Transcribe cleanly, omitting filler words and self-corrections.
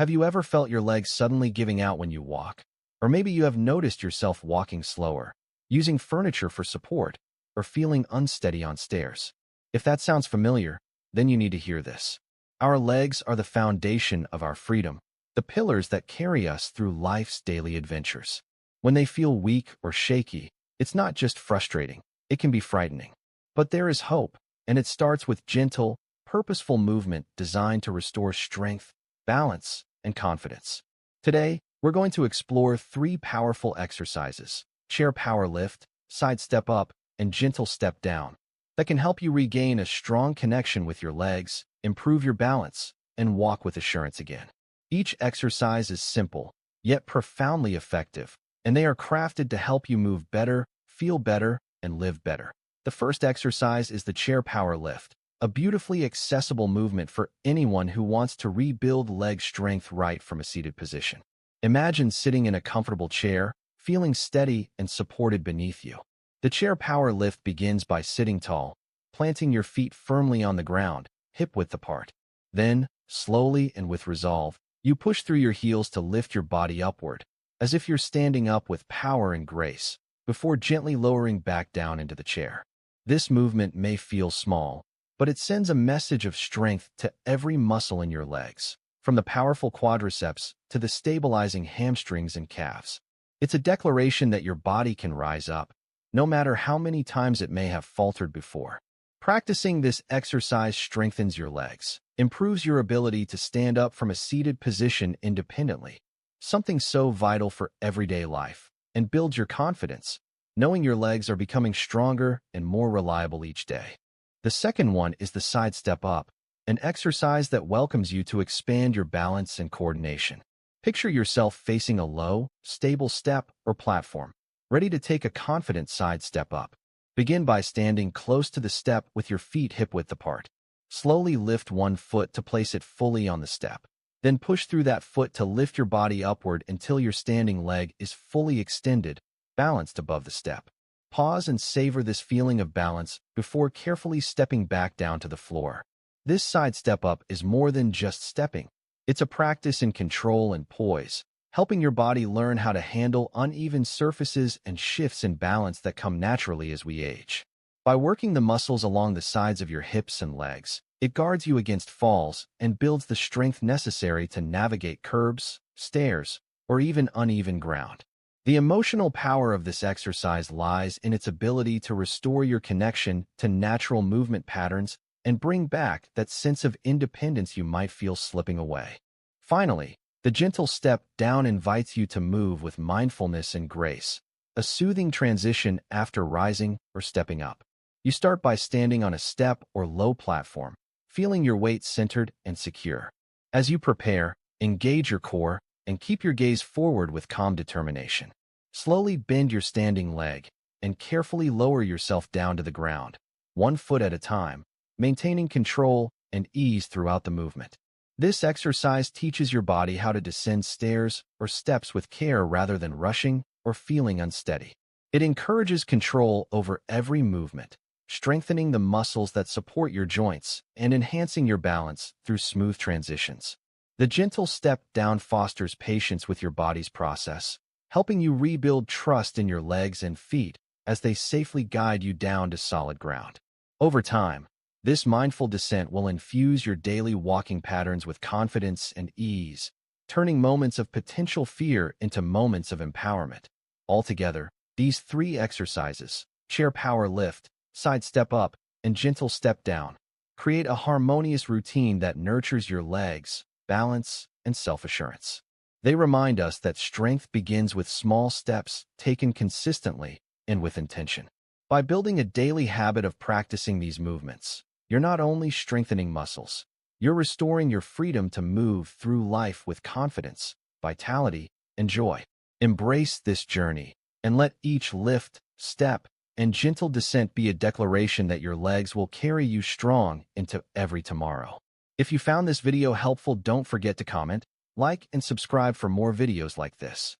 Have you ever felt your legs suddenly giving out when you walk? Or maybe you have noticed yourself walking slower, using furniture for support, or feeling unsteady on stairs. If that sounds familiar, then you need to hear this. Our legs are the foundation of our freedom, the pillars that carry us through life's daily adventures. When they feel weak or shaky, it's not just frustrating, it can be frightening. But there is hope, and it starts with gentle, purposeful movement designed to restore strength, balance, and confidence. Today, we're going to explore 3 powerful exercises: chair power lift, side step up, and gentle step down, that can help you regain a strong connection with your legs, improve your balance, and walk with assurance again. Each exercise is simple, yet profoundly effective, and they are crafted to help you move better, feel better, and live better. The first exercise is the chair power lift, a beautifully accessible movement for anyone who wants to rebuild leg strength right from a seated position. Imagine sitting in a comfortable chair, feeling steady and supported beneath you. The chair power lift begins by sitting tall, planting your feet firmly on the ground, hip-width apart. Then, slowly and with resolve, you push through your heels to lift your body upward, as if you're standing up with power and grace, before gently lowering back down into the chair. This movement may feel small, but it sends a message of strength to every muscle in your legs, from the powerful quadriceps to the stabilizing hamstrings and calves. It's a declaration that your body can rise up, no matter how many times it may have faltered before. Practicing this exercise strengthens your legs, improves your ability to stand up from a seated position independently, something so vital for everyday life, and builds your confidence, knowing your legs are becoming stronger and more reliable each day. The second one is the side step up, an exercise that welcomes you to expand your balance and coordination. Picture yourself facing a low, stable step or platform, ready to take a confident side step up. Begin by standing close to the step with your feet hip-width apart. Slowly lift one foot to place it fully on the step. Then push through that foot to lift your body upward until your standing leg is fully extended, balanced above the step. Pause and savor this feeling of balance before carefully stepping back down to the floor. This side step up is more than just stepping. It's a practice in control and poise, helping your body learn how to handle uneven surfaces and shifts in balance that come naturally as we age. By working the muscles along the sides of your hips and legs, it guards you against falls and builds the strength necessary to navigate curbs, stairs, or even uneven ground. The emotional power of this exercise lies in its ability to restore your connection to natural movement patterns and bring back that sense of independence you might feel slipping away. Finally, the gentle step down invites you to move with mindfulness and grace, a soothing transition after rising or stepping up. You start by standing on a step or low platform, feeling your weight centered and secure. As you prepare, engage your core and keep your gaze forward with calm determination. Slowly bend your standing leg and carefully lower yourself down to the ground, one foot at a time, maintaining control and ease throughout the movement. This exercise teaches your body how to descend stairs or steps with care rather than rushing or feeling unsteady. It encourages control over every movement, strengthening the muscles that support your joints and enhancing your balance through smooth transitions. The gentle step down fosters patience with your body's process, helping you rebuild trust in your legs and feet as they safely guide you down to solid ground. Over time, this mindful descent will infuse your daily walking patterns with confidence and ease, turning moments of potential fear into moments of empowerment. Altogether, these 3 exercises, chair power lift, side step up, and gentle step down, create a harmonious routine that nurtures your legs, balance, and self-assurance. They remind us that strength begins with small steps taken consistently and with intention. By building a daily habit of practicing these movements, you're not only strengthening muscles, you're restoring your freedom to move through life with confidence, vitality, and joy. Embrace this journey, and let each lift, step, and gentle descent be a declaration that your legs will carry you strong into every tomorrow. If you found this video helpful, don't forget to comment, like, and subscribe for more videos like this.